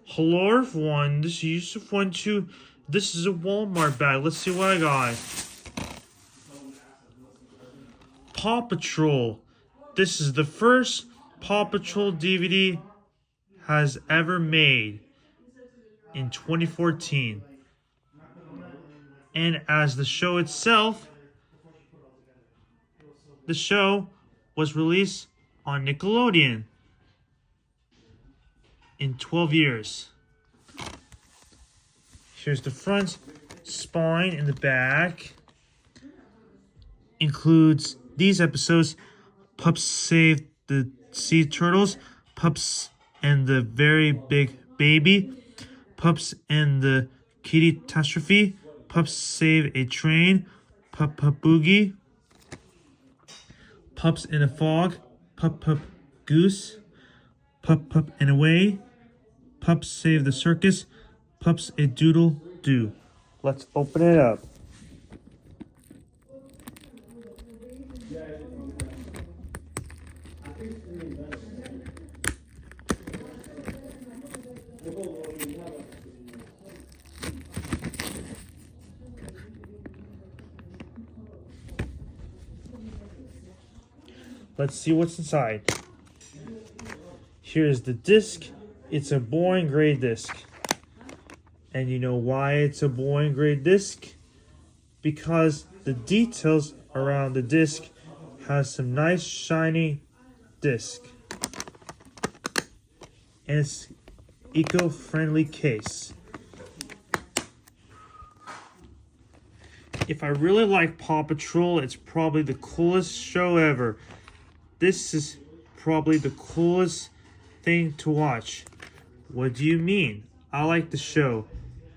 Hello everyone, this is Yusuf12. This is a Walmart bag. Let's see what I got. Paw Patrol. This is the first Paw Patrol DVD has ever made in 2014. And as the show itself, the show was released on Nickelodeon in 12 years. Here's the front spine and the back. Includes these episodes: Pups Save the Sea Turtles, Pups and the Very Big Baby, Pups and the Kitty-tastrophe, Pups Save a Train, Pup Pup Boogie, Pups in a Fog, Pup Pup Goose, Pup Pup and Away, Pups Save the Circus, Pups a Doodle Doo. Let's open it up. Let's see what's inside. Here's the disc. It's a boring gray disc. And you know why it's a boring gray disc? Because the details around the disc has some nice shiny disc. And it's eco-friendly case. If I really like Paw Patrol, it's probably the coolest show ever. This is probably the coolest thing to watch. What do you mean? I like the show.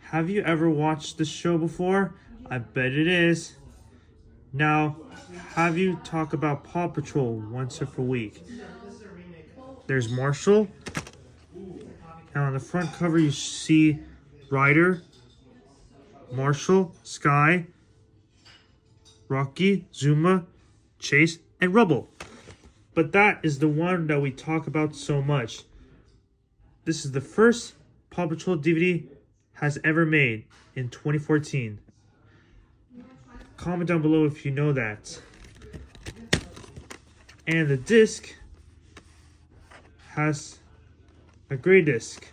Have you ever watched the show before? I bet it is. Now, have you talk about Paw Patrol once every week? There's Marshall. And on the front cover you see Ryder, Marshall, Sky, Rocky, Zuma, Chase, and Rubble. But that is the one that we talk about so much. This is the first Paw Patrol DVD has ever made in 2014. Comment down below if you know that. And the disc has a gray disc.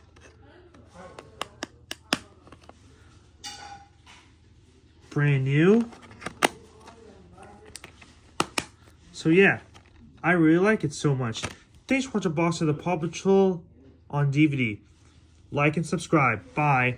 Brand new. So yeah, I really like it so much. Thanks for watching a box of the Paw Patrol on DVD. Like and subscribe. Bye.